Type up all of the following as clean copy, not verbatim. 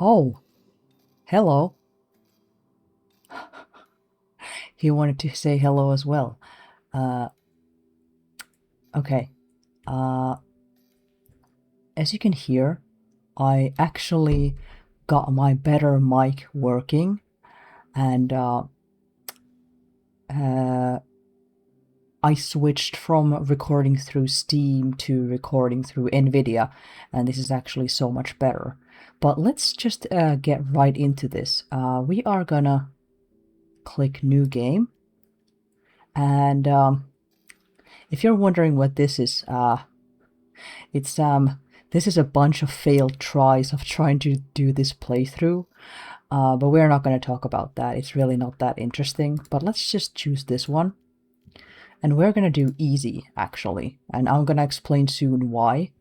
Oh, hello. He wanted to say hello as well. Uh, okay. Uh, as you can hear, I actually got my better mic working, and uh, I switched from recording through Steam to recording through NVIDIA, and this is actually so much better. But let's just get right into this. We are gonna click New Game, and if you're wondering what this is, it's this is a bunch of failed tries of trying to do this playthrough, but we're not going to talk about that. It's really not that interesting. But let's just choose this one, and we're going to do easy actually, and I'm going to explain soon why.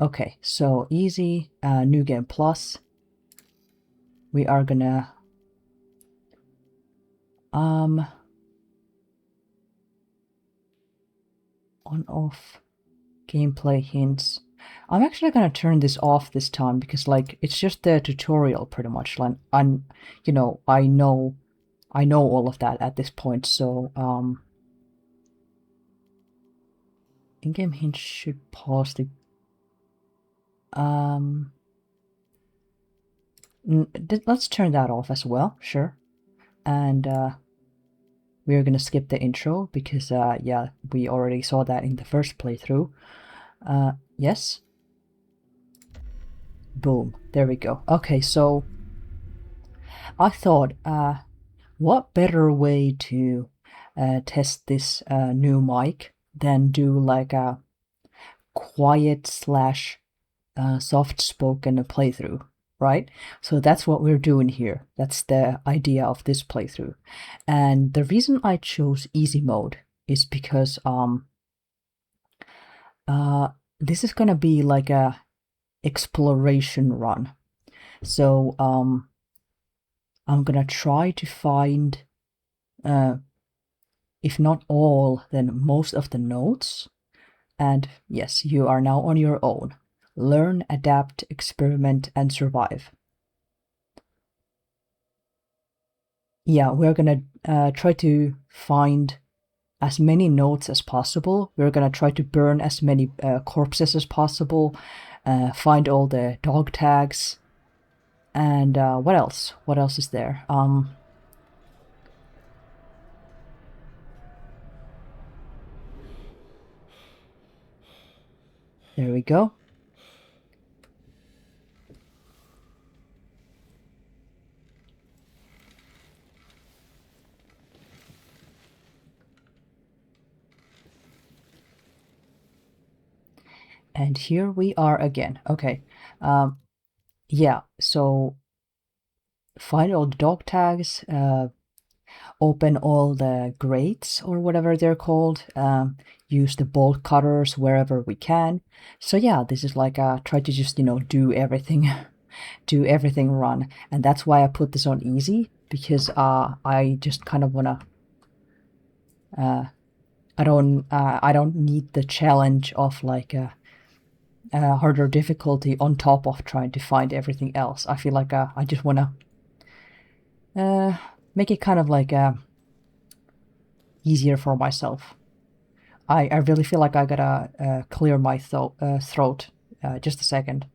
Okay, so easy, new game plus. We are gonna on off gameplay hints. I'm actually gonna turn this off this time because like it's just the tutorial pretty much. Like I'm, you know, I know all of that at this point. So in-game hints should pause the let's turn that off as well. Sure, and we're gonna skip the intro because yeah, we already saw that in the first playthrough. Yes. Boom. There we go. Okay, so I thought, what better way to test this new mic than do like a quiet slash soft spoken playthrough, right? So that's what we're doing here. That's the idea of this playthrough. And the reason I chose easy mode is because this is gonna be like a exploration run. So I'm gonna try to find, if not all, then most of the notes. And yes, you are now on your own. Learn, adapt, experiment, and survive. Yeah, we're gonna try to find as many notes as possible. We're gonna try to burn as many corpses as possible, find all the dog tags, and what else? What else is there? There we go. And here we are again. Okay. Yeah, so find all the dog tags, open all the grates or whatever they're called, use the bolt cutters wherever we can. So yeah, this is like try to just, you know, do everything, do everything run. And that's why I put this on easy, because I just kind of wanna, I don't need the challenge of like a harder difficulty on top of trying to find everything else. I feel like I just wanna make it kind of like easier for myself. I really feel like I gotta clear my throat. Just a second.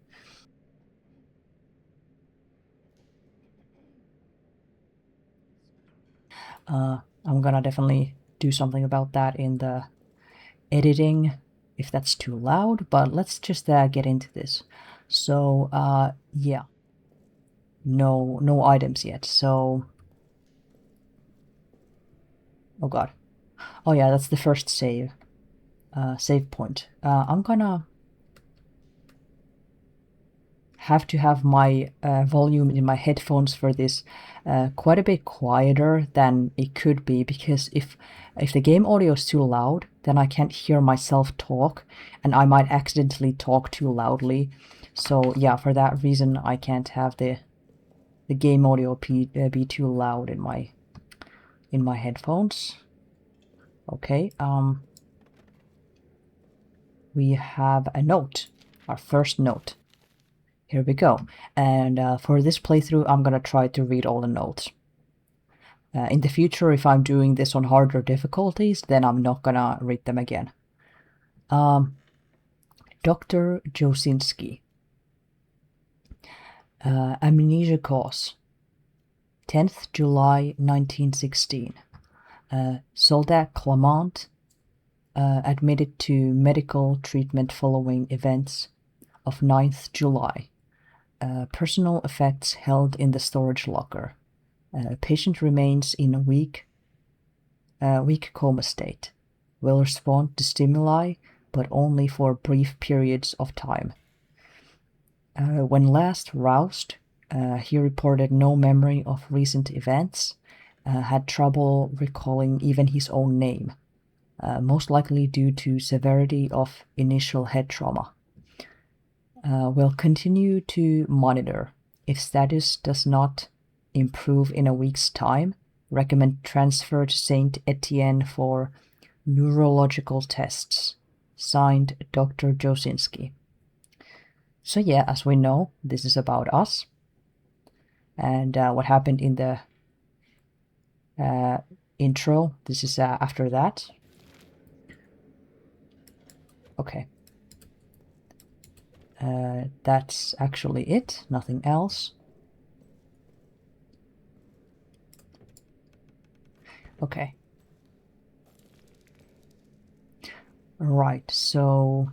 I'm gonna definitely do something about that in the editing if that's too loud, but let's just get into this. So yeah, no items yet. So oh god, oh yeah, that's the first save point. I'm gonna have to have my volume in my headphones for this quite a bit quieter than it could be, because if the game audio is too loud, then I can't hear myself talk, and I might accidentally talk too loudly. So yeah, for that reason, I can't have the game audio be too loud in my headphones. Okay, we have a note, our first note. Here we go. And for this playthrough, I'm gonna try to read all the notes. In the future, if I'm doing this on harder difficulties, then I'm not gonna read them again. Dr. Josinski. Amnesia cause. 10th July 1916. Soldat Clement admitted to medical treatment following events of 9th July. Personal effects held in the storage locker. Patient remains in a weak coma state. Will respond to stimuli, but only for brief periods of time. When last roused, he reported no memory of recent events, had trouble recalling even his own name, most likely due to severity of initial head trauma. Will continue to monitor. If status does not improve in a week's time, recommend transfer to Saint Etienne for neurological tests. Signed, Dr. Josinski. So yeah, as we know, this is about us. And what happened in the intro, this is after that. Okay. That's actually it, nothing else. Okay. Right, so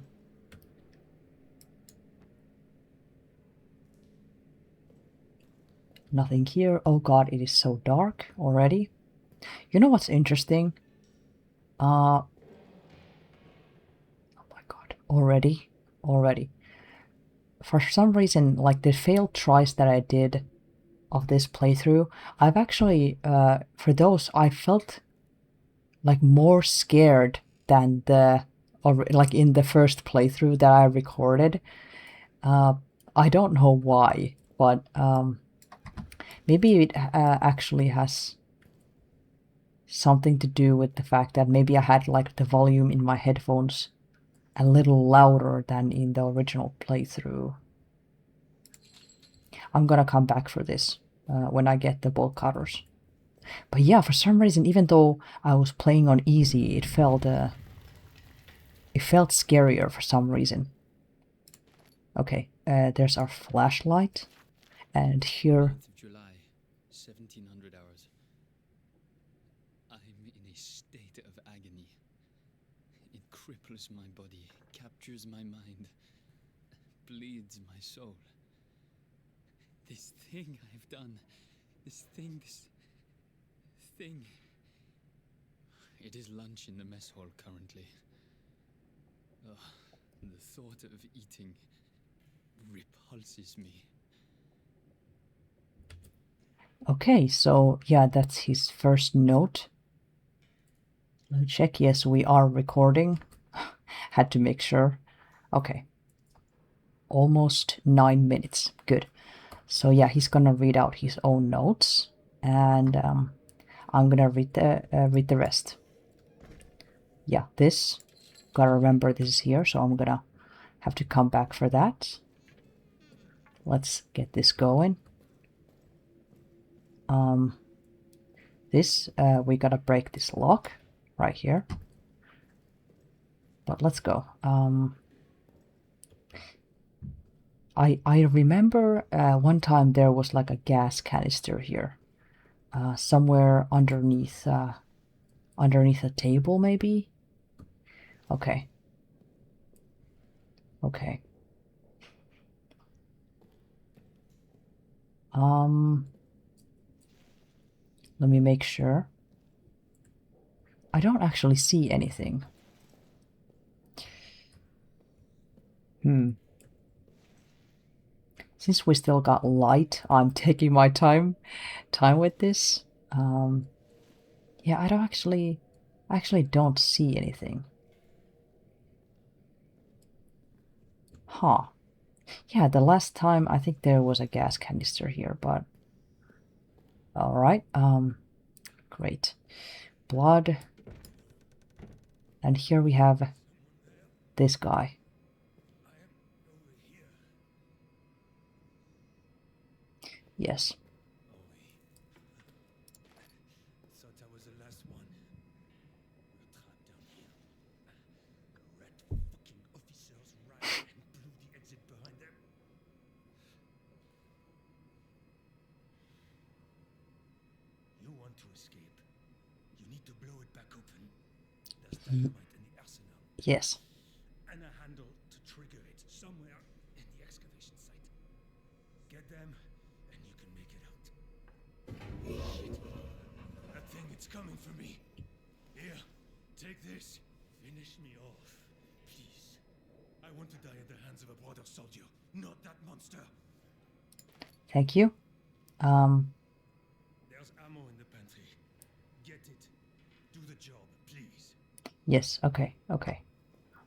nothing here. Oh god, it is so dark already. You know what's interesting? Oh my god, already. For some reason, like the failed tries that I did of this playthrough, I've actually, for those, I felt like more scared than the, or like in the first playthrough that I recorded. I don't know why, but maybe it actually has something to do with the fact that maybe I had like the volume in my headphones a little louder than in the original playthrough. I'm gonna come back for this when I get the bolt cutters. But yeah, for some reason, even though I was playing on easy, it felt scarier for some reason. Okay, there's our flashlight, and here. 9th of July, 1700 hours. I'm in a state of agony. It cripples my body, captures my mind, bleeds my soul. This thing I've done, this thing. It is lunch in the mess hall currently. The thought of eating repulses me. Okay, so yeah, that's his first note. Let me check. Yes, we are recording. Had to make sure. Okay. Almost 9 minutes. Good. So yeah, he's gonna read out his own notes, and I'm gonna read the rest. Yeah, this. Gotta remember this is here, so I'm gonna have to come back for that. Let's get this going. This, we gotta break this lock right here. But let's go. I remember one time there was like a gas canister here, somewhere underneath a table maybe. Okay. Let me make sure. I don't actually see anything. Since we still got light, I'm taking my time with this. Yeah, I actually don't see anything. Huh. Yeah, the last time I think there was a gas canister here, but all right. Great. Blood. And here we have this guy. Yes. Thought that was the last one. We're trapped down here. Red fucking officers ran and blew the exit behind them. You want to escape. You need to blow it back open. There's dynamite in the arsenal. Yes. And a handle to trigger it somewhere in the excavation site. Get them, and you can make it out. Shit. That thing, it's coming for me. Here, take this. Finish me off, please. I want to die at the hands of a brother soldier, not that monster. Thank you. There's ammo in the pantry. Get it. Do the job, please. Yes, okay, okay.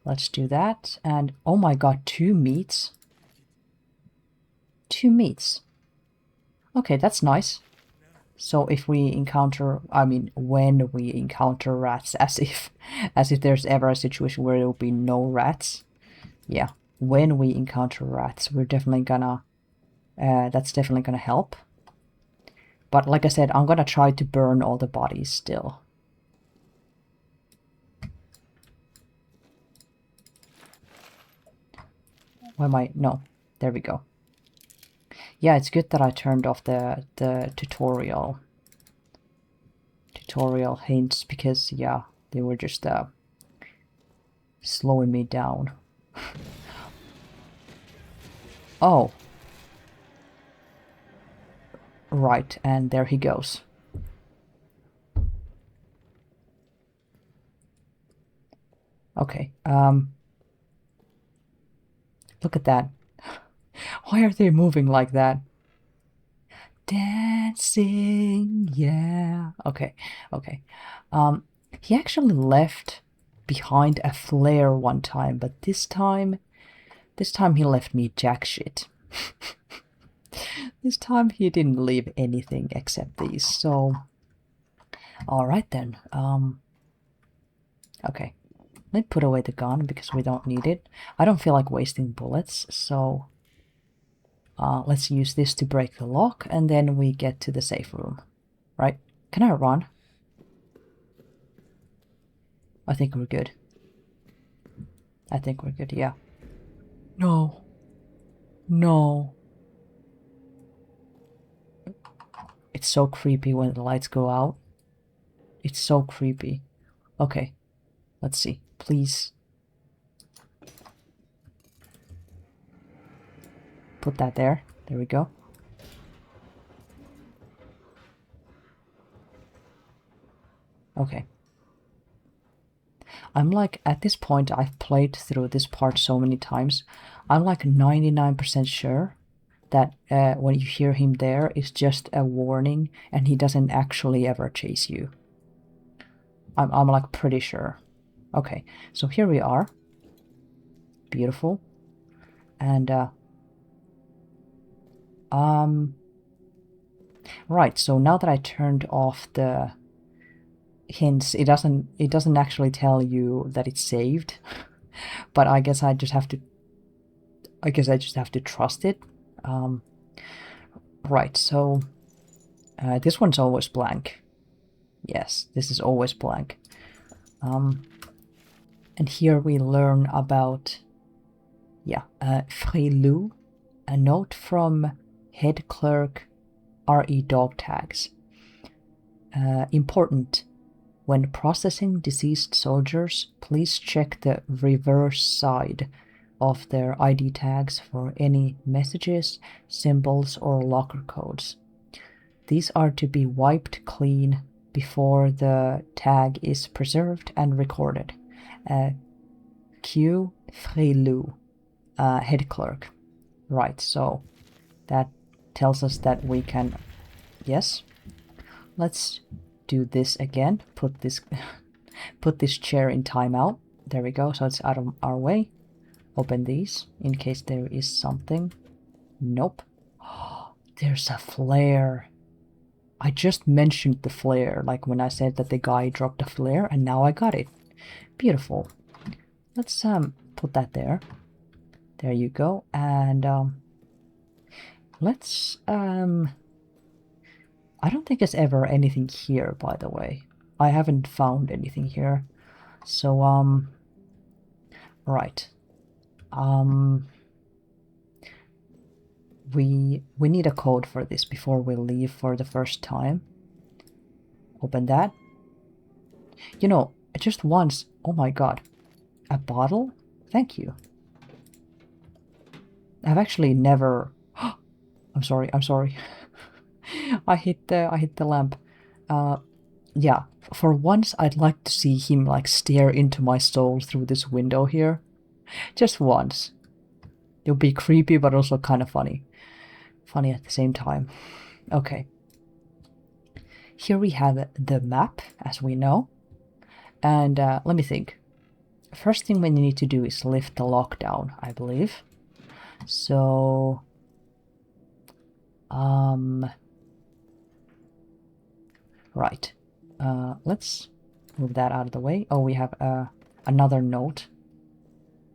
Let's do that. And oh my god, 2 meats. 2 meats. Okay, that's nice. So if we encounter, I mean, when we encounter rats, as if there's ever a situation where there will be no rats. Yeah, when we encounter rats, we're definitely gonna, that's definitely gonna help. But like I said, I'm gonna try to burn all the bodies still. Why am I, no, there we go. Yeah, it's good that I turned off the tutorial hints, because yeah, they were just slowing me down. Oh. Right, and there he goes. Okay, look at that. Why are they moving like that? Dancing, yeah. Okay, okay. He actually left behind a flare one time, but this time he left me jack shit. This time he didn't leave anything except these, so... Alright then, okay. Let's put away the gun, because we don't need it. I don't feel like wasting bullets, so... let's use this to break the lock, and then we get to the safe room. Right? Can I run? I think we're good. I think we're good, yeah. No. No. It's so creepy when the lights go out. It's so creepy. Okay. Let's see. Please. Put that there. There we go. Okay. I'm like, at this point, I've played through this part so many times, I'm like 99% sure that when you hear him there, it's just a warning and he doesn't actually ever chase you. I'm like pretty sure. Okay, so here we are. Beautiful. And right, so now that I turned off the hints, it doesn't actually tell you that it's saved. But I guess I just have to trust it. Right, so this one's always blank. Yes, this is always blank. And here we learn about, yeah, Frilou, a note from head clerk RE dog tags. Important. When processing deceased soldiers, please check the reverse side of their ID tags for any messages, symbols, or locker codes. These are to be wiped clean before the tag is preserved and recorded. Q. Frilou, head clerk. Right, so that tells us that we can... Yes? Let's do this again. Put this put this chair in timeout. There we go, so it's out of our way. Open these in case there is something. Nope. There's a flare. I just mentioned the flare, like when I said that the guy dropped a flare, and now I got it. Beautiful. Let's put that there. There you go. And let's I don't think there's ever anything here, by the way. I haven't found anything here. So, right. We need a code for this before we leave for the first time. Open that. You know, just once. Oh my god. A bottle? Thank you. I've actually never... I'm sorry. I hit the lamp. Yeah, for once I'd like to see him like stare into my soul through this window here. Just once. It'll be creepy but also kind of funny. Funny at the same time. Okay. Here we have the map, as we know. And let me think. First thing we need to do is lift the lockdown, I believe. So... Right. Let's move that out of the way. Oh, we have another note.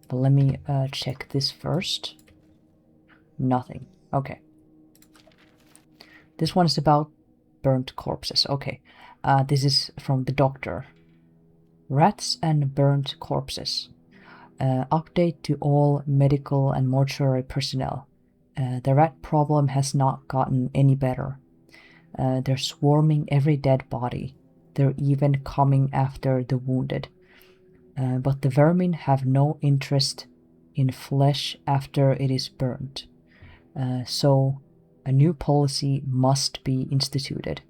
But let me check this first. Nothing. Okay. This one is about burnt corpses. Okay. This is from the doctor. Rats and burnt corpses. Update to all medical and mortuary personnel. The rat problem has not gotten any better. They're swarming every dead body. They're even coming after the wounded. But the vermin have no interest in flesh after it is burnt. So a new policy must be instituted.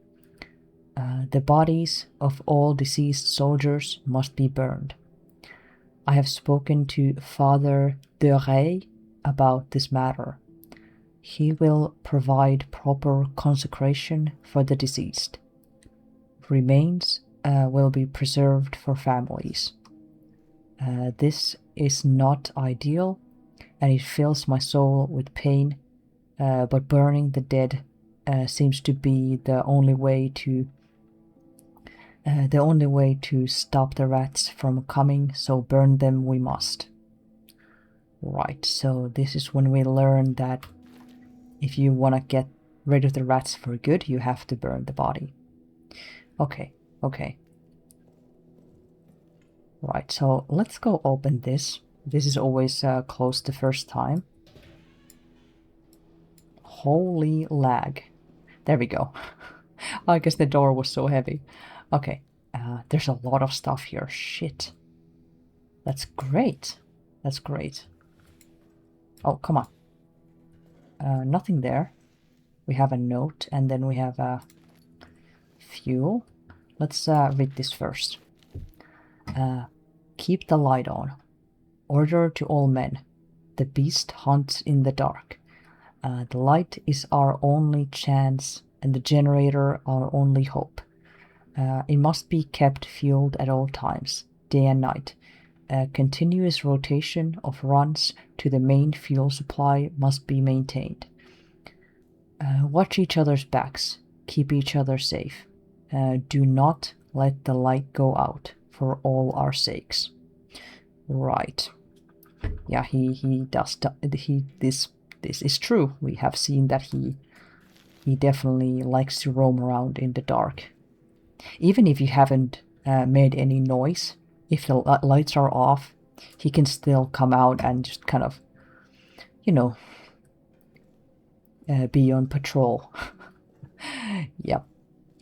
The bodies of all deceased soldiers must be burned. I have spoken to Father de Rey about this matter. He will provide proper consecration for the deceased. Remains will be preserved for families. This is not ideal, and it fills my soul with pain, but burning the dead seems to be the only way to stop the rats from coming, so burn them we must. Right, so this is when we learn that if you want to get rid of the rats for good, you have to burn the body. Okay. Right, so let's go open this. This is always closed the first time. Holy lag. There we go. I guess the door was so heavy. Okay, there's a lot of stuff here. Shit. That's great. Oh, come on. Nothing there. We have a note, and then we have fuel. Let's read this first. Keep the light on. Order to all men. The beast hunts in the dark. The light is our only chance, and the generator our only hope. It must be kept fueled at all times, day and night. A continuous rotation of runs to the main fuel supply must be maintained. Watch each other's backs. Keep each other safe. Do not let the light go out, for all our sakes. Right. Yeah, he does. This is true. We have seen that he definitely likes to roam around in the dark. Even if you haven't made any noise, if the lights are off, he can still come out and just kind of, you know, be on patrol. Yep.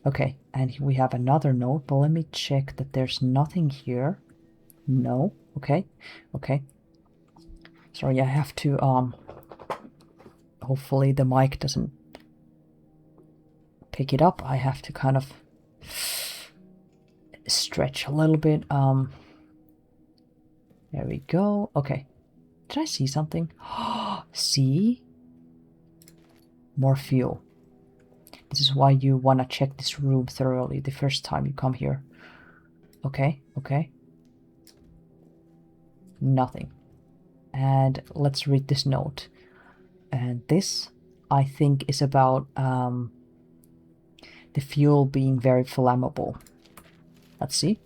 Okay, and we have another note, but let me check that there's nothing here. No. Okay. Sorry, I have to, hopefully the mic doesn't pick it up. I have to kind of stretch a little bit. There we go. Okay. Did I see something? See? More fuel. This is why you want to check this room thoroughly the first time you come here. Okay. Nothing. And let's read this note. And this, I think, is about the fuel being very flammable. Let's see.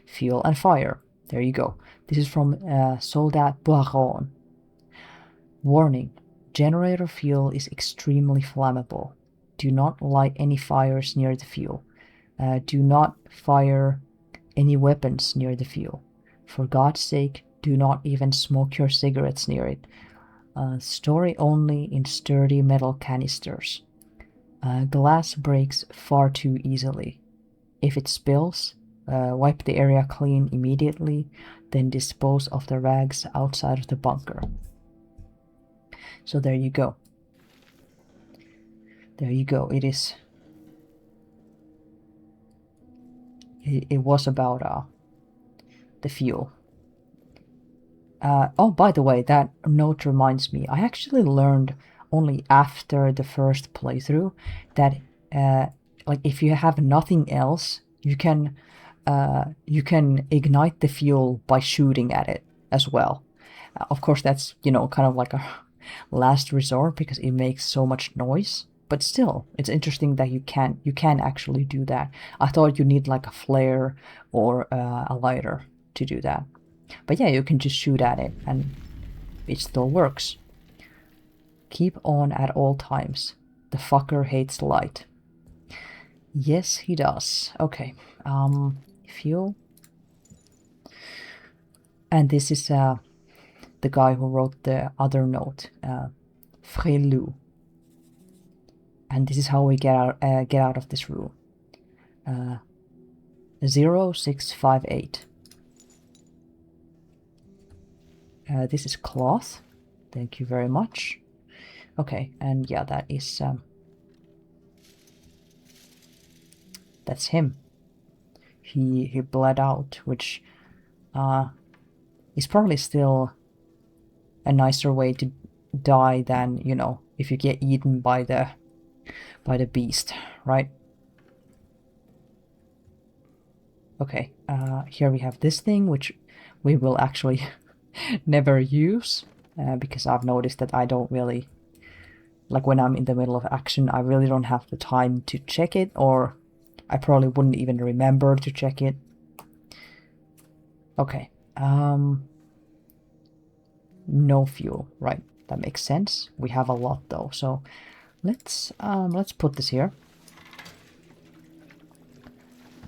Fuel and fire. There you go. This is from Soldat Boiron. Warning. Generator fuel is extremely flammable. Do not light any fires near the fuel. Do not fire any weapons near the fuel. For God's sake, do not even smoke your cigarettes near it. Store it only in sturdy metal canisters. Glass breaks far too easily. If it spills, wipe the area clean immediately, then dispose of the rags outside of the bunker. So there you go. There you go. It is. It was about the fuel. Oh, by the way, that note reminds me. I actually learned only after the first playthrough that like if you have nothing else, you can ignite the fuel by shooting at it as well. Of course, that's kind of like a last resort because it makes so much noise. But still, it's interesting that you can actually do that. I thought you need like a flare or a lighter to do that. But yeah, you can just shoot at it and it still works. Keep on at all times. The fucker hates light. Yes, he does. Okay. Fuel. And this is the guy who wrote the other note. Frélu. And this is how we get out of this room. 0658. This is cloth. Thank you very much. Okay, and yeah, that is that's him. He bled out, which is probably still a nicer way to die than if you get eaten by the beast, right? Okay, here we have this thing, which we will actually never use, because I've noticed that I don't really, like when I'm in the middle of action, I really don't have the time to check it, or I probably wouldn't even remember to check it. Okay, no fuel, right? That makes sense. We have a lot though, so let's put this here.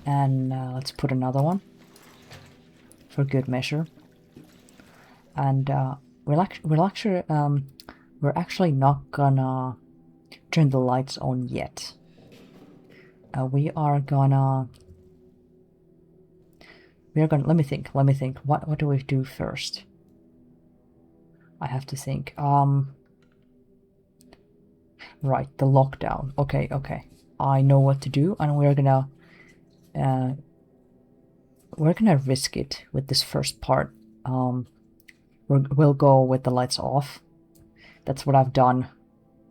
And let's put another one for good measure. And we're actually not gonna turn the lights on yet. We're gonna let me think. What do we do first? I have to think. Right, the lockdown. Okay. I know what to do, and we're gonna risk it with this first part. We'll go with the lights off. That's what I've done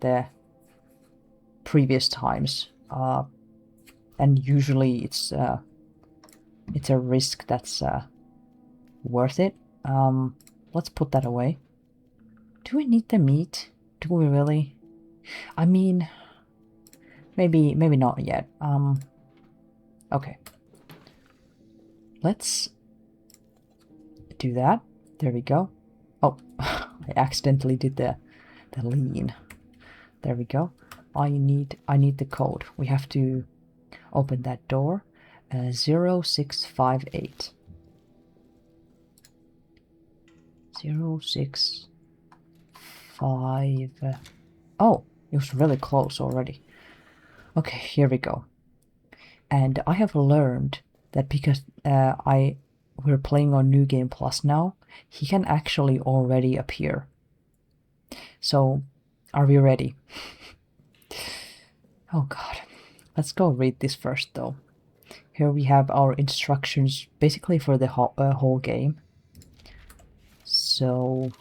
the previous times, and usually it's a risk that's worth it. Let's put that away. Do we need the meat? Do we really? I mean, maybe not yet. Okay. Let's do that. There we go. Oh, I accidentally did the lean. There we go. I need the code. We have to open that door. 0658. 065. Oh, it was really close already. Okay, here we go. And I have learned that because we're playing on New Game Plus now, he can actually already appear. So, are we ready? Oh god. Let's go read this first though. Here we have our instructions basically for the whole game. So,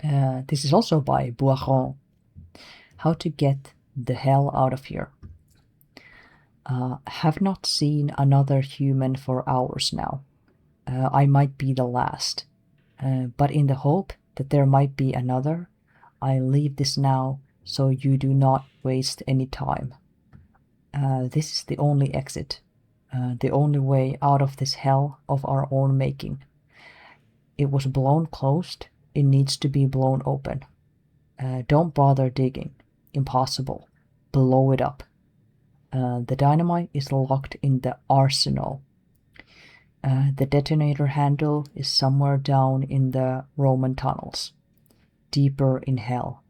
this is also by Boiron. How to get the hell out of here. Have not seen another human for hours now. I might be the last. But in the hope that there might be another, I leave this now so you do not waste any time. This is the only exit. The only way out of this hell of our own making. It was blown closed. It needs to be blown open. Don't bother digging. Impossible. blow it up. The dynamite is locked in the arsenal. The detonator handle is somewhere down in the Roman tunnels, deeper in hell.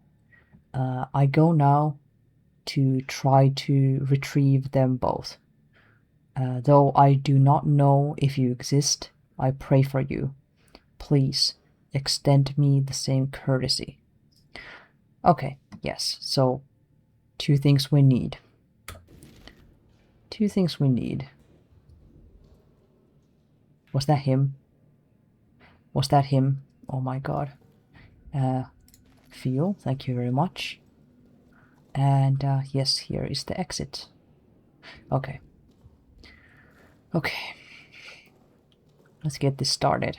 I go now to try to retrieve them both. Though I do not know if you exist, I pray for you. Please extend me the same courtesy. Okay, yes, so two things we need. Two things we need. Was that him? Was that him? Oh my god. Fuel, thank you very much. And yes, here is the exit. Okay. Okay. Let's get this started.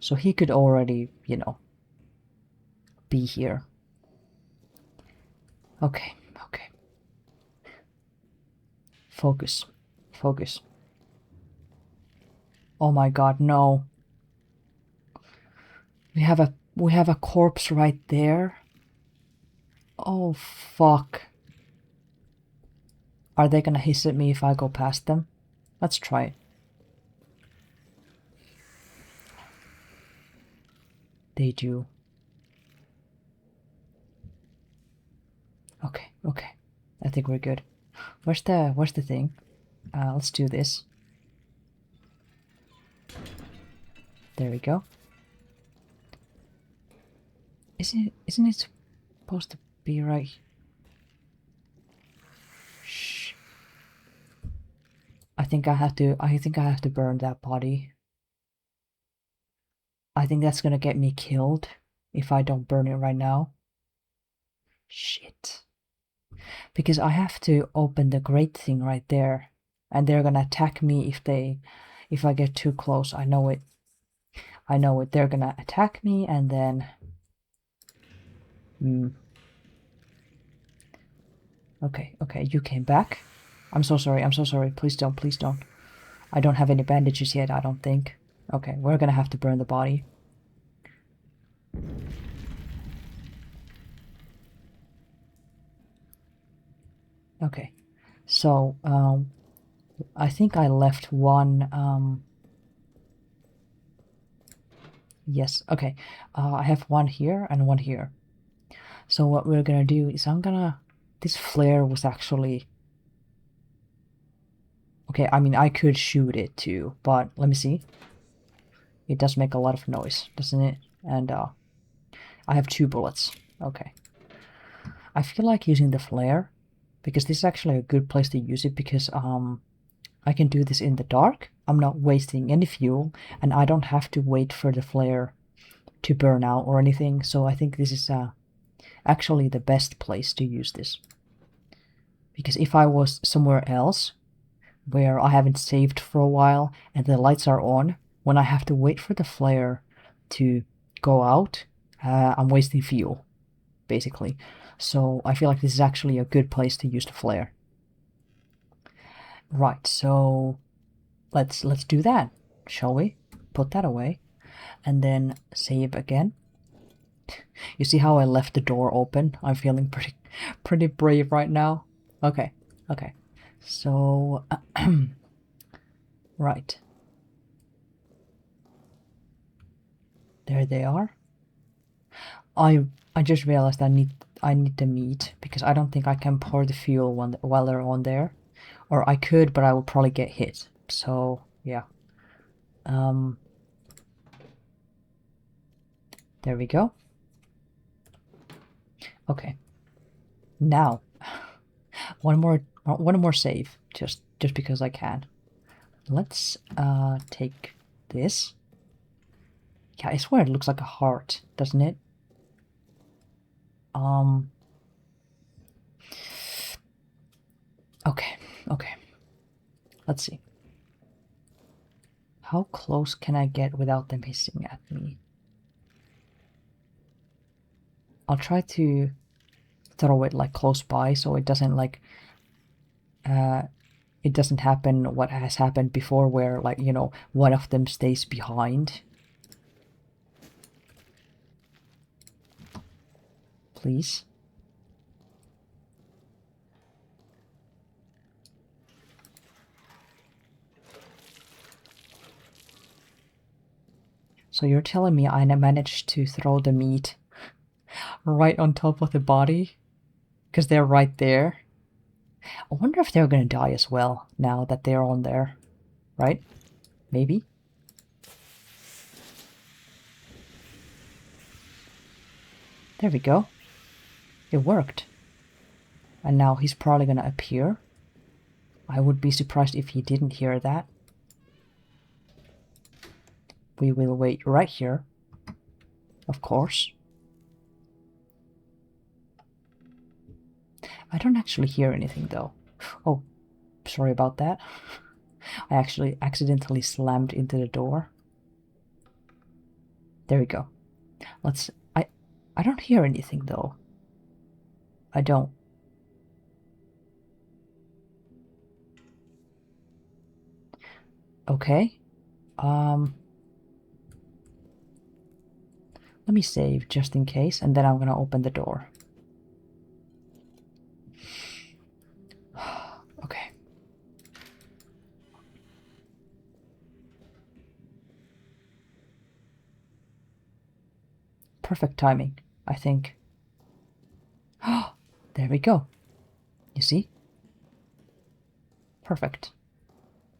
So he could already, you know, be here. Okay, okay. Focus. Focus. Oh my god, no. We have a corpse right there. Oh fuck. Are they gonna hiss at me if I go past them? Let's try it. They do. Okay, okay. I think we're good. Where's the thing? Let's do this. There we go. Isn't it supposed to be right? Shh. I think I have to burn that body. I think that's gonna get me killed if I don't burn it right now. Shit. Because I have to open the grate thing right there. And they're gonna attack me if I get too close. I know it. I know it. They're gonna attack me and then... Okay, okay, you came back. I'm so sorry, I'm so sorry. Please don't, please don't. I don't have any bandages yet, I don't think. Okay, we're gonna have to burn the body. Okay, so, I think I left one, yes, okay. I have one here and one here. So what we're gonna do is this flare was actually... Okay, I mean, I could shoot it too, but let me see. It does make a lot of noise, doesn't it? And, I have 2 bullets. Okay. I feel like using the flare, because this is actually a good place to use it, because, I can do this in the dark. I'm not wasting any fuel, and I don't have to wait for the flare to burn out or anything, so I think this is, actually the best place to use this. Because if I was somewhere else, where I haven't saved for a while, and the lights are on, when I have to wait for the flare to go out, I'm wasting fuel, basically. So I feel like this is actually a good place to use the flare. Right, so let's do that, shall we? Put that away, and then save again. You see how I left the door open? I'm feeling pretty brave right now. Okay, okay. So, right. There they are. I just realized I need the meat, because I don't think I can pour the fuel while they're on there. Or I could, but I will probably get hit. So, yeah. There we go. Okay. Now, one more save, just because I can. Let's take this. Yeah, I swear it looks like a heart, doesn't it? Okay, okay. Let's see. How close can I get without them hissing at me? I'll try to throw it like close by so it doesn't like it doesn't happen what has happened before, where, like, you know, one of them stays behind. Please. So you're telling me I managed to throw the meat right on top of the body? Because they're right there. I wonder if they're gonna die as well now that they're on there. Right? Maybe? There we go. It worked. And now he's probably gonna appear. I would be surprised if he didn't hear that. We will wait right here. Of course. I don't actually hear anything though. Oh, sorry about that. I actually accidentally slammed into the door. There we go. Let's... I don't hear anything though. I don't. Okay. Let me save just in case, and then I'm gonna open the door. Okay. Perfect timing, I think. There we go. You see? Perfect.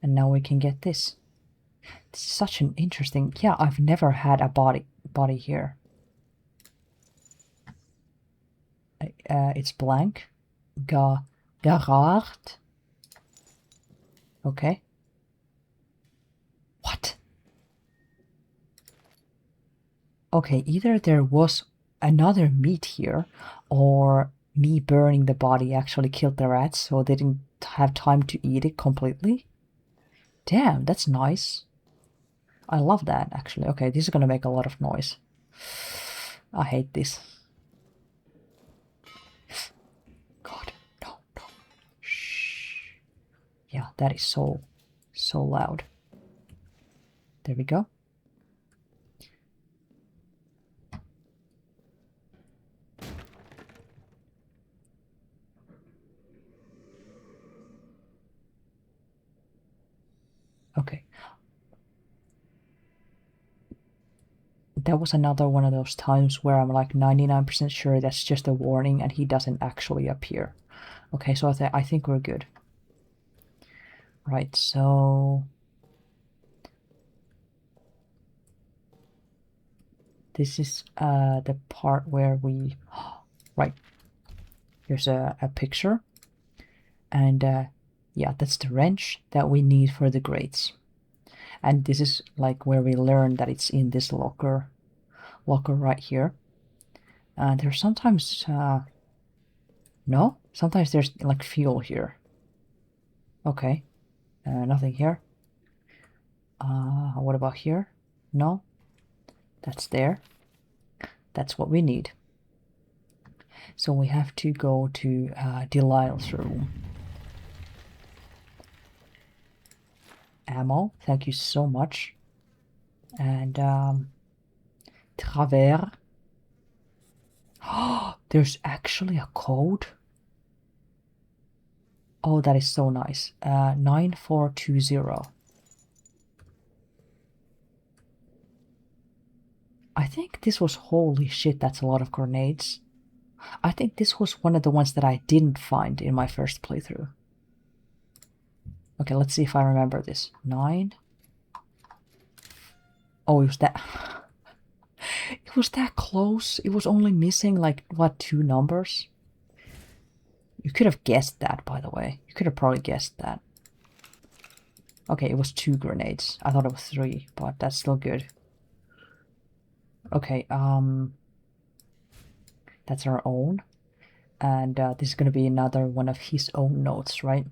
And now we can get this. This is such an interesting... Yeah, I've never had a body here. It's blank. Garard. Okay. What? Okay, either there was another meat here, or me burning the body actually killed the rats, so they didn't have time to eat it completely. Damn, that's nice. I love that, actually. Okay, this is gonna make a lot of noise. I hate this. God, no, no. Shh. Yeah, that is so loud. There we go. Okay. That was another one of those times where I'm like 99% sure that's just a warning and he doesn't actually appear. Okay, so I think we're good. Right, so... This is the part where we... Right. Here's a picture. And yeah, that's the wrench that we need for the grates. And this is like where we learn that it's in this locker right here. There's sometimes... no? Sometimes there's like fuel here. Okay. Nothing here. What about here? No? That's there. That's what we need. So we have to go to Delisle's room. Ammo, thank you so much. And Travers. Oh, there's actually a code. Oh, that is so nice. 9420. I think this was... Holy shit, that's a lot of grenades. I think this was one of the ones that I didn't find in my first playthrough. Okay, let's see if I remember this. 9. Oh, it was that... It was that close. It was only missing, like, what, 2 numbers? You could have guessed that, by the way. You could have probably guessed that. Okay, it was 2 grenades. I thought it was 3, but that's still good. Okay, that's our own. And this is gonna be another one of his own notes, right?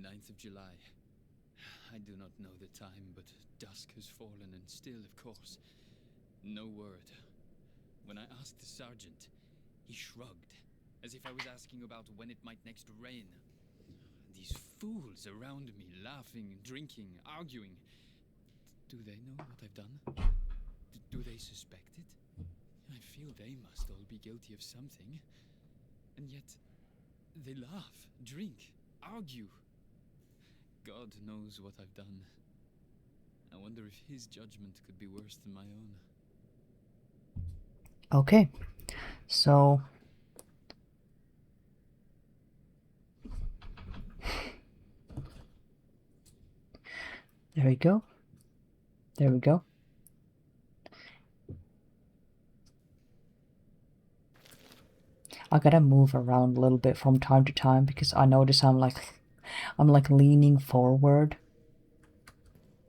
9th of July. I do not know the time, but dusk has fallen, and still, of course, no word. When I asked the sergeant, he shrugged, as if I was asking about when it might next rain. These fools around me, laughing, drinking, arguing. Do they know what I've done? Do they suspect it? I feel they must all be guilty of something. And yet, they laugh, drink, argue. God knows what I've done. I wonder if his judgment could be worse than my own. Okay, so there we go. There we go. I gotta move around a little bit from time to time because I notice I'm like leaning forward,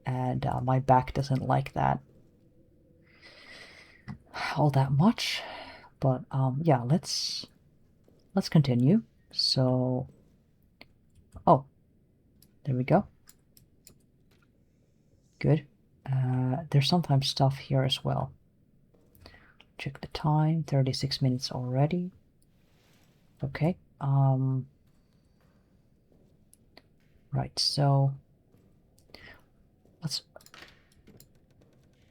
and my back doesn't like that all that much. But yeah, let's continue. So, oh, there we go. Good. There's sometimes stuff here as well. Check the time, 36 minutes already. Okay. Right, so let's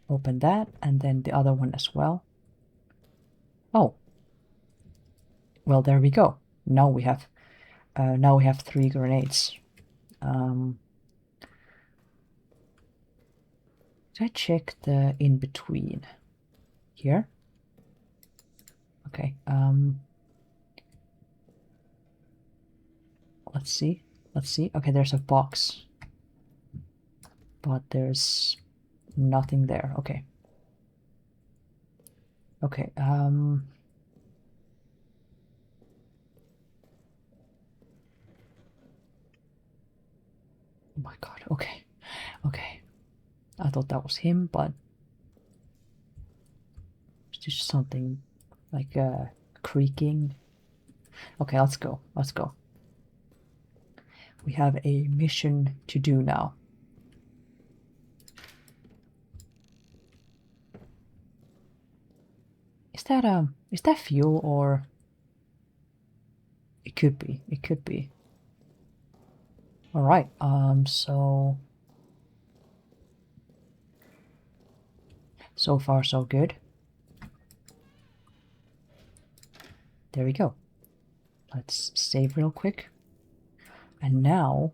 open that and then the other one as well. Oh. Well, there we go. Now we have 3 grenades. Did I check the in between here? Okay. Let's see. Okay, there's a box, but there's nothing there. Okay. Okay. Oh my god. Okay. Okay. I thought that was him, but it's just something like creaking. Okay, let's go. Let's go. We have a mission to do now. Is that fuel, or it could be. It could be. All right. So far so good. There we go. Let's save real quick. And now,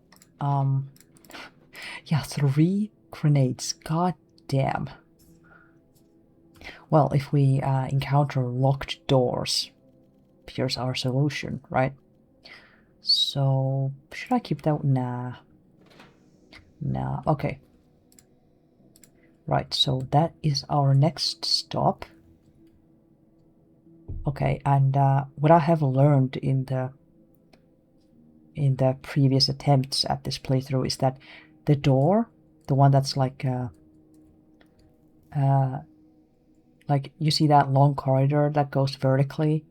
yeah, 3 grenades. God damn. Well, if we encounter locked doors, here's our solution, right? So, should I keep that? Nah. Nah, okay. Right, so that is our next stop. Okay, and what I have learned in the previous attempts at this playthrough is that the door, the one that's like you see that long corridor that goes vertically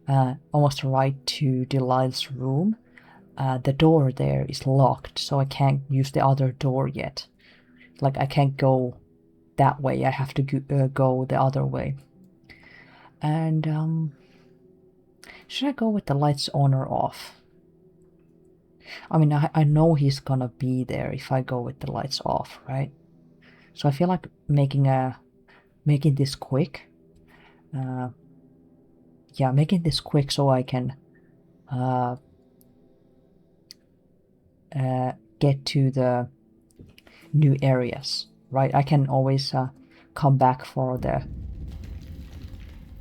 almost right to Delilah's room, the door there is locked, so I can't use the other door yet. Like, I can't go that way, I have to go the other way. And should I go with the lights on or off? I mean, I know he's gonna be there if I go with the lights off, right? So I feel like making this quick. Yeah, making this quick so I can get to the new areas, right? I can always come back for the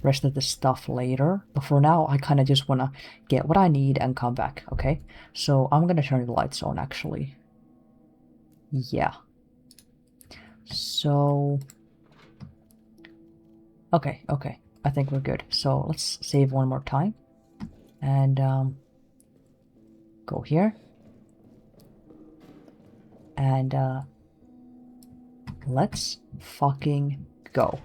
rest of the stuff later, but for now I kind of just want to get what I need and come back. Okay, so I'm gonna turn the lights on actually. Yeah, so okay, I think we're good. So let's save one more time and go here and let's fucking go.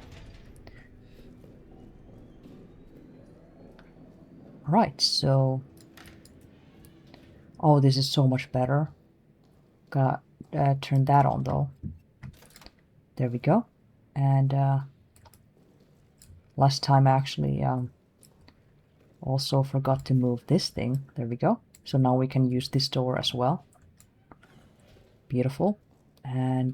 Right, so oh, this is so much better. Gotta turn that on though. There we go. And last time I actually also forgot to move this thing. There we go. So now we can use this door as well. Beautiful. And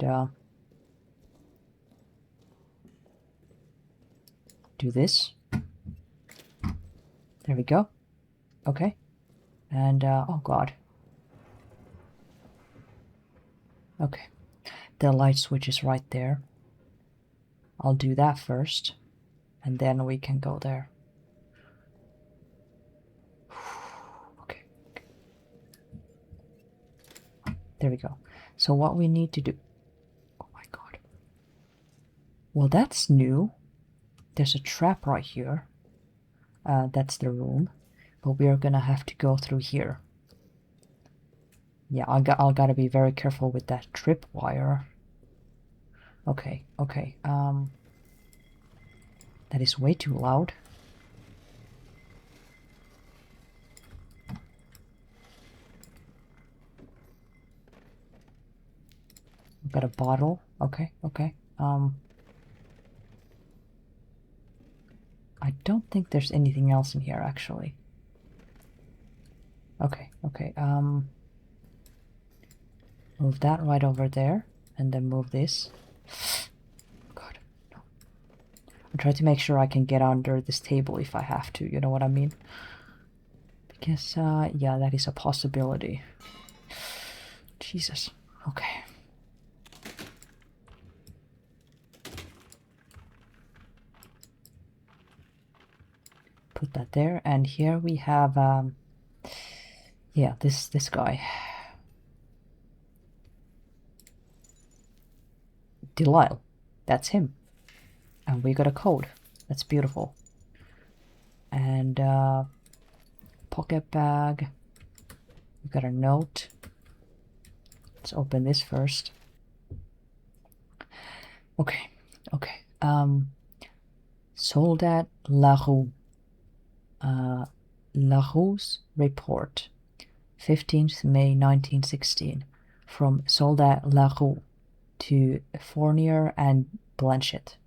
do this. There we go. Okay. And oh god. Okay. The light switch is right there. I'll do that first, and then we can go there. Okay. There we go. So what we need to do... Oh my god. Well, that's new. There's a trap right here. That's the room. But we are gonna have to go through here. Yeah, I'll gotta be very careful with that tripwire. Okay, okay. That is way too loud. We've got a bottle. Okay, okay. I don't think there's anything else in here, actually. Okay, okay. Move that right over there, and then move this. God, no. I'll try to make sure I can get under this table if I have to, you know what I mean? Because, yeah, that is a possibility. Jesus. Okay. Put that there, and here we have, yeah, this guy. Delisle. That's him. And we got a code. That's beautiful. And, pocket bag. We got a note. Let's open this first. Okay, okay. Soldat Laroux. Laroux's report. 15th May 1916. From Soldat Laroux to Fournier and Blanchett.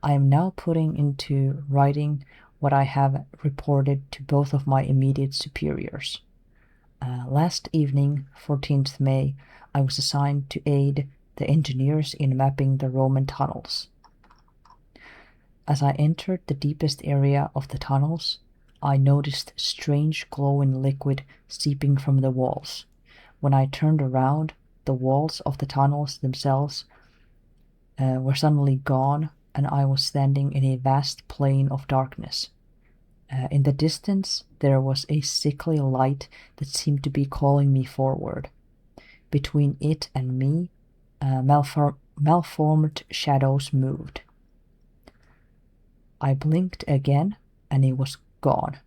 I am now putting into writing what I have reported to both of my immediate superiors. Last evening, 14th May, I was assigned to aid the engineers in mapping the Roman tunnels. As I entered the deepest area of the tunnels, I noticed strange glowing liquid seeping from the walls. When I turned around, the walls of the tunnels themselves were suddenly gone, and I was standing in a vast plain of darkness. In the distance, there was a sickly light that seemed to be calling me forward. Between it and me, malformed shadows moved. I blinked again, and it was gone.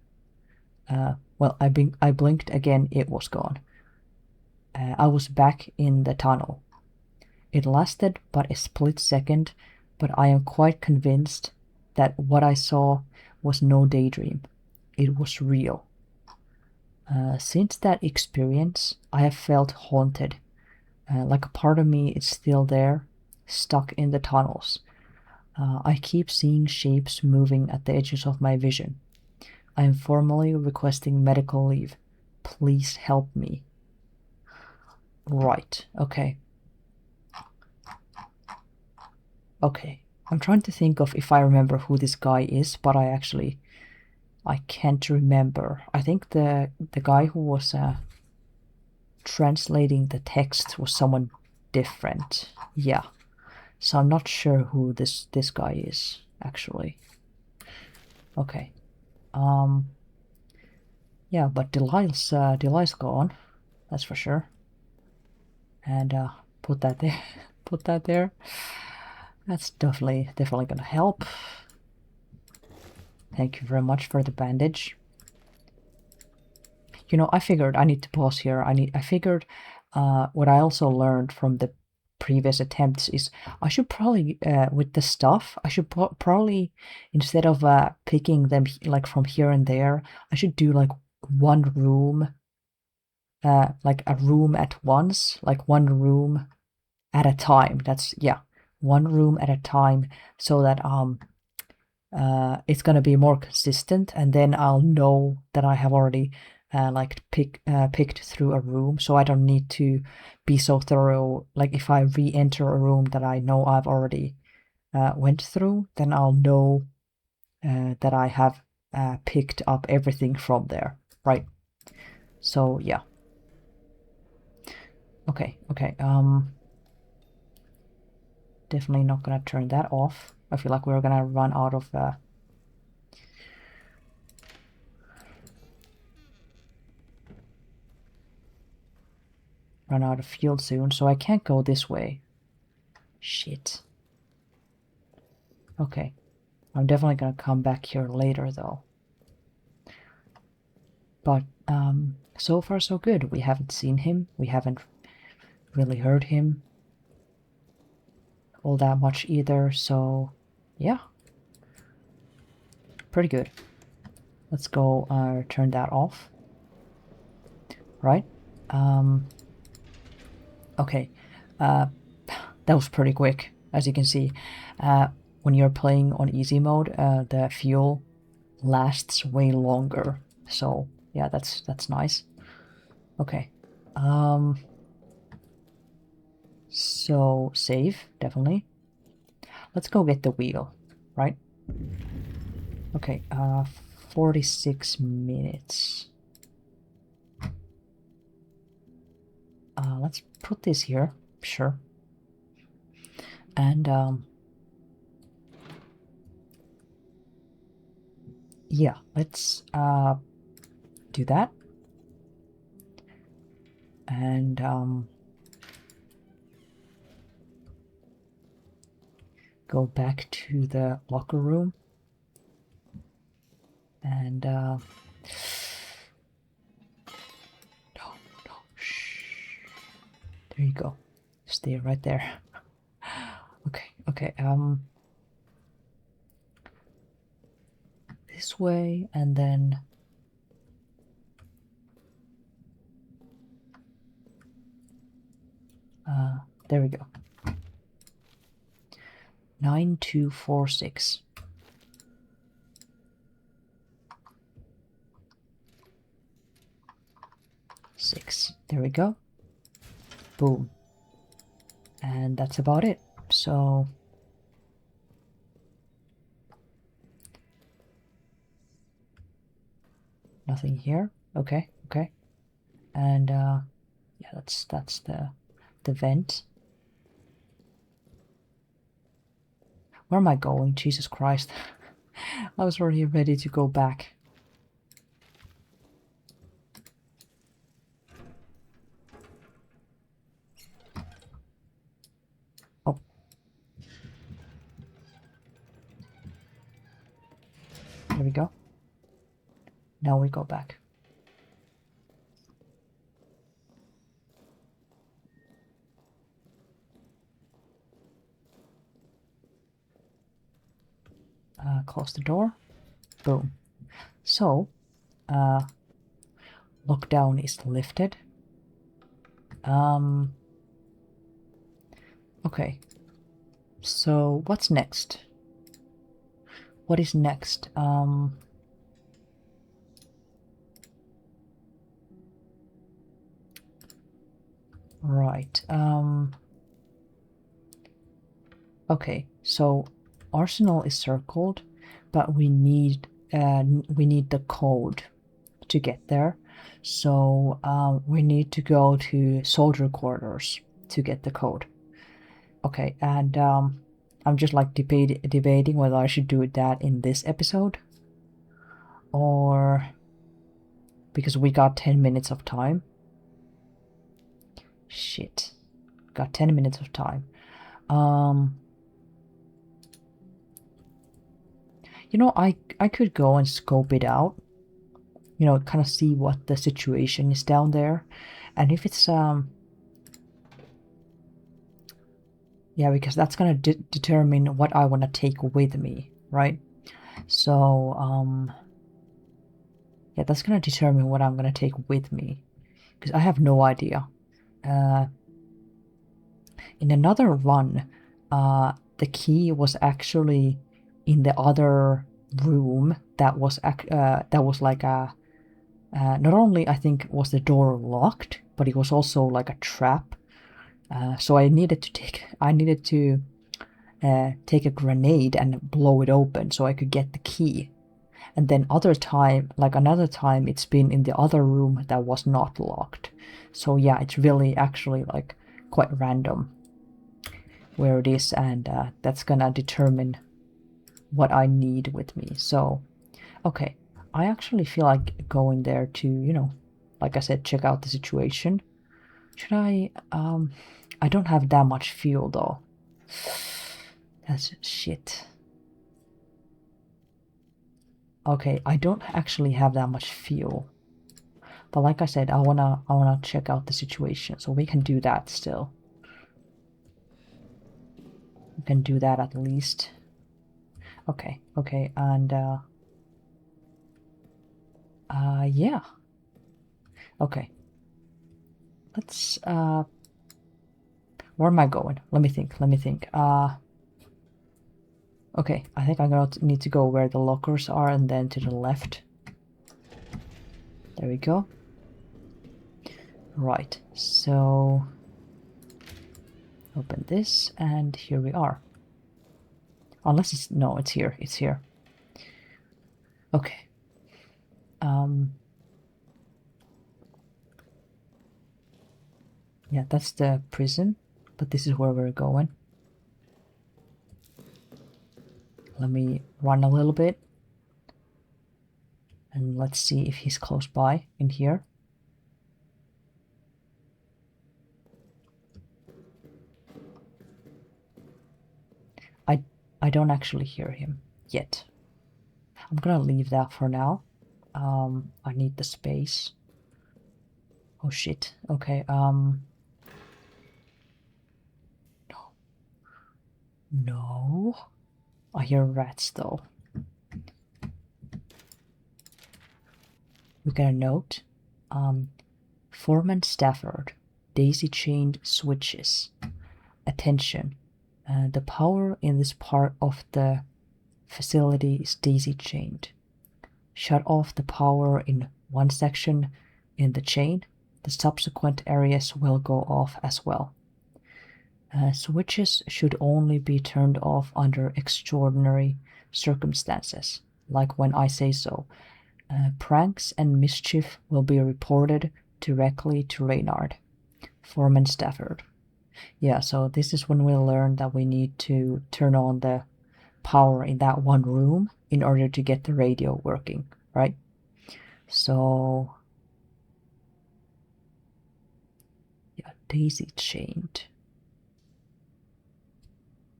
I blinked again, it was gone. I was back in the tunnel. It lasted but a split second, but I am quite convinced that what I saw was no daydream. It was real. Since that experience, I have felt haunted. Like a part of me is still there, stuck in the tunnels. I keep seeing shapes moving at the edges of my vision. I am formally requesting medical leave. Please help me. Right, okay. Okay, I'm trying to think of if I remember who this guy is, but I can't remember. I think the guy who was translating the text was someone different. Yeah. So I'm not sure who this guy is, actually. Okay. Yeah, but Delisle's gone. That's for sure. And put that there. Put that there. That's definitely gonna help. Thank you very much for the bandage. You know, I figured I need to pause here. I figured what I also learned from the previous attempts is I should probably with the stuff I should probably, instead of picking them like from here and there, I should do like one room, like a room at once, like one room at a time. That's, yeah, one room at a time, so that it's gonna be more consistent, and then I'll know that I have already like picked through a room, so I don't need to be so thorough. Like if I re-enter a room that I know I've already went through, then I'll know that I have picked up everything from there, right? So yeah. Okay. Definitely not gonna turn that off. I feel like we're gonna run out of fuel soon, so I can't go this way. Shit. Okay. I'm definitely gonna come back here later though. But so far so good. We haven't seen him. We haven't really heard him all that much either, so yeah. Pretty good. Let's go turn that off. Right? Okay. That was pretty quick, as you can see. When you're playing on easy mode, the fuel lasts way longer. So yeah, that's nice. Okay. So save, definitely. Let's go get the wheel, right? Okay, 46 minutes. Let's put this here, sure. And yeah, let's do that. And go back to the locker room. And no, shh. There you go. Stay right there. Okay, this way, and then there we go. 9246. 6. There we go. Boom. And that's about it. So nothing here. Okay. And yeah, that's the vent. Where am I going? Jesus Christ. I was already ready to go back. Oh. There we go. Now we go back. Close the door. Boom. So, lockdown is lifted. Okay. So, what's next? What is next? Right. Okay, so Arsenal is circled, but we need the code to get there. So we need to go to soldier quarters to get the code. Okay, and I'm just like debating whether I should do that in this episode, or because we got 10 minutes of time. Shit, got 10 minutes of time. You know, I could go and scope it out. You know, kind of see what the situation is down there, and if it's yeah, because that's gonna determine what I want to take with me, right? So yeah, that's gonna determine what I'm gonna take with me, because I have no idea. In another run, the key was actually in the other room that was like a not only I think was the door locked, but it was also like a trap. So I needed to take a grenade and blow it open so I could get the key. And then another time it's been in the other room that was not locked. So yeah, it's really actually like quite random. where it is, and that's gonna determine what I need with me. So, okay, I actually feel like going there to, you know, like I said, check out the situation. Should I? I don't have that much fuel though. That's shit. Okay, I don't actually have that much fuel. But like I said, I wanna check out the situation, so we can do that still. We can do that at least. Okay, okay, and yeah. Okay. Let's where am I going? Let me think, let me think. Okay, I think I'm gonna need to go where the lockers are and then to the left. There we go. Right, so open this and here we are. Unless it's, no, it's here, it's here. Okay. Yeah, that's the prison, but this is where we're going. Let me run a little bit. And let's see if he's close by in here. I don't actually hear him yet. I'm gonna leave that for now. I need the space. Oh shit. Okay, no. No. I hear rats though. We got a note. Foreman Stafford, daisy-chained switches. Attention. The power in this part of the facility is daisy-chained. Shut off the power in one section in the chain. The subsequent areas will go off as well. Switches should only be turned off under extraordinary circumstances, like when I say so. Pranks and mischief will be reported directly to Reynard. Foreman Stafford. Yeah, so this is when we learn that we need to turn on the power in that one room in order to get the radio working, right? So, yeah, daisy chained.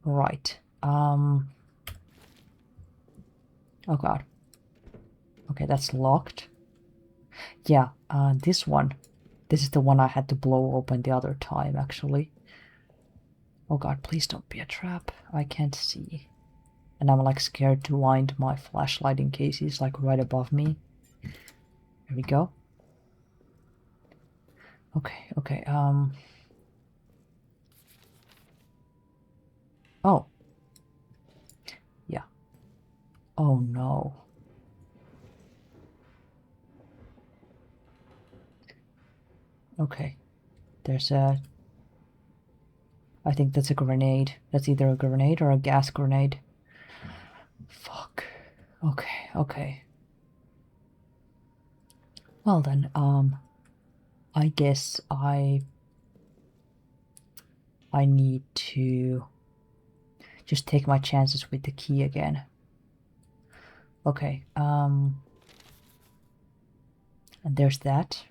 Right. Oh god. Okay, that's locked. Yeah, this one. This is the one I had to blow open the other time, actually. Oh god, please don't be a trap. I can't see. And I'm like scared to wind my flashlight in case he's like right above me. There we go. Okay, okay, oh. Yeah. Oh no. Okay. There's a... I think that's a grenade. That's either a grenade or a gas grenade. Fuck. Okay, okay. Well then, I guess I need to just take my chances with the key again. Okay, and there's that.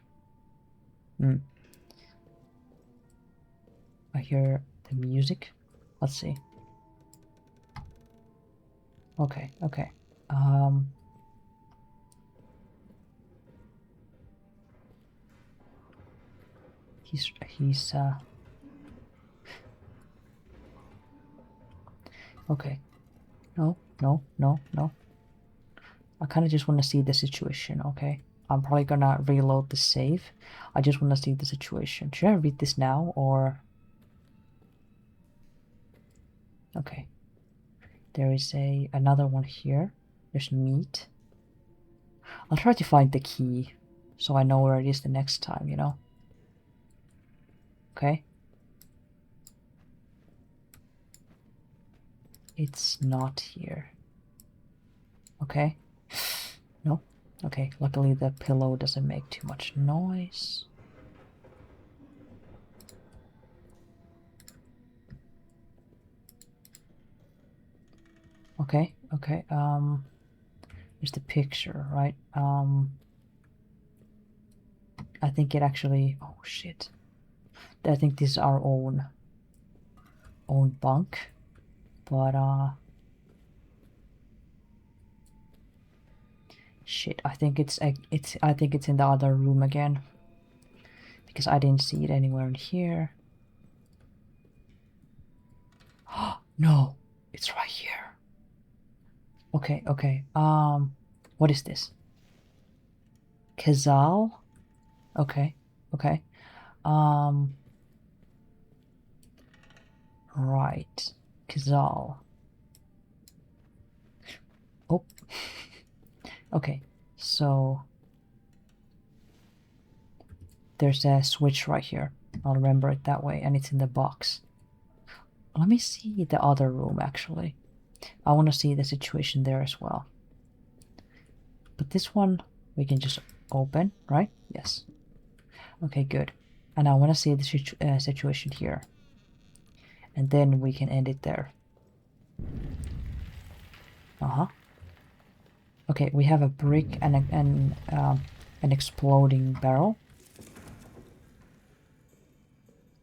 I hear the music. Let's see. Okay, okay. He's okay. No, no, no, no. I kind of just want to see the situation, okay? I'm probably gonna reload the save. I just want to see the situation. Should I read this now or... Okay. There is another one here. There's meat. I'll try to find the key so I know where it is the next time, you know? Okay. It's not here. Okay. No. Okay, luckily the pillow doesn't make too much noise. Okay, okay, here's the picture, right? I think it actually, oh shit. I think this is our own bunk, but shit, I think it's in the other room again, because I didn't see it anywhere in here. No, it's right here. Okay, okay. What is this? Kazal? Okay, okay. Um, right. Kazal. Oh. Okay, so there's a switch right here. I'll remember it that way, and it's in the box. Let me see the other room, actually. I want to see the situation there as well. But this one, we can just open, right? Yes. Okay, good. And I want to see the situation here. And then we can end it there. Uh-huh. Okay, we have a brick and an exploding barrel.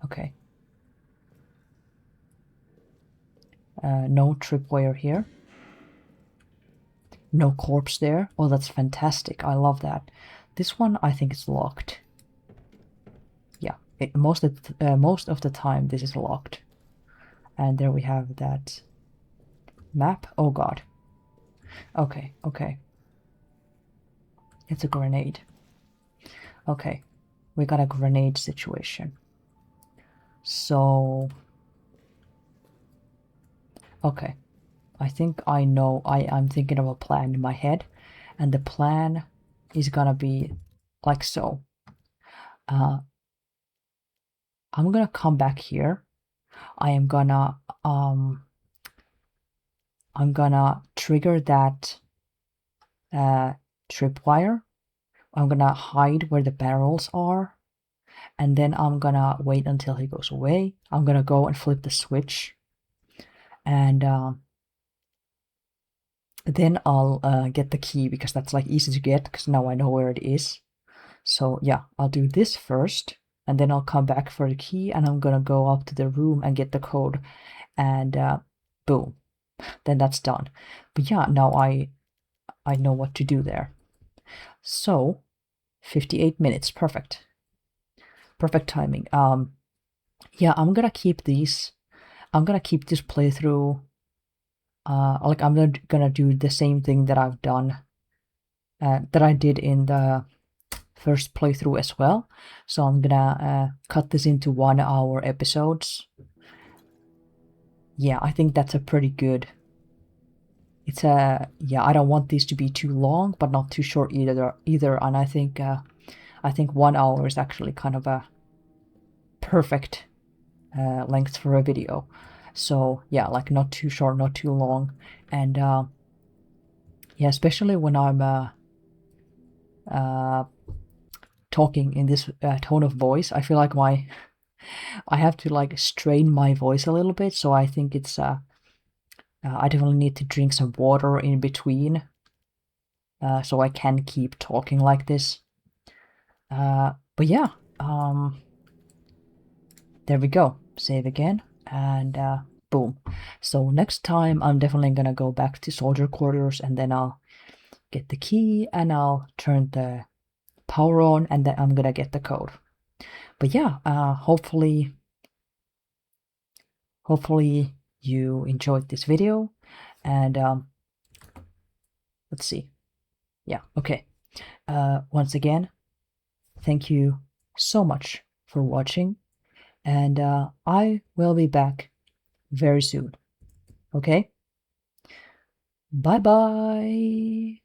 Okay. No tripwire here. No corpse there. Oh, that's fantastic. I love that. This one, I think it's locked. Yeah, most of the time this is locked. And there we have that map. Oh god. Okay, okay. It's a grenade. Okay, we got a grenade situation. So, okay. I think I know, I'm thinking of a plan in my head, and the plan is gonna be like so. I'm gonna come back here. I am gonna, I'm gonna trigger that tripwire. I'm gonna hide where the barrels are, and then I'm gonna wait until he goes away. I'm gonna go and flip the switch, and then I'll get the key, because that's like easy to get, because now I know where it is. So yeah, I'll do this first, and then I'll come back for the key, and I'm gonna go up to the room and get the code, and boom, then that's done. But yeah, now I know what to do there. So 58 minutes, perfect. Perfect timing. Yeah, I'm gonna keep these. I'm gonna keep this playthrough. Like I'm gonna do the same thing that I've done, that I did in the first playthrough as well. So I'm gonna cut this into 1 hour episodes. Yeah, I think that's a pretty good. It's a yeah. I don't want these to be too long, but not too short either. And I think 1 hour is actually kind of a perfect length for a video. So yeah, like not too short, not too long, and yeah, especially when I'm talking in this tone of voice, I feel like I have to like strain my voice a little bit. So I think it's I definitely need to drink some water in between, so I can keep talking like this. But yeah, there we go. Save again, and boom. So next time I'm definitely gonna go back to soldier quarters, and then I'll get the key and I'll turn the power on, and then I'm gonna get the code. But yeah, hopefully you enjoyed this video, and let's see. Yeah, okay. Once again, thank you so much for watching, and I will be back very soon. Okay? Bye bye!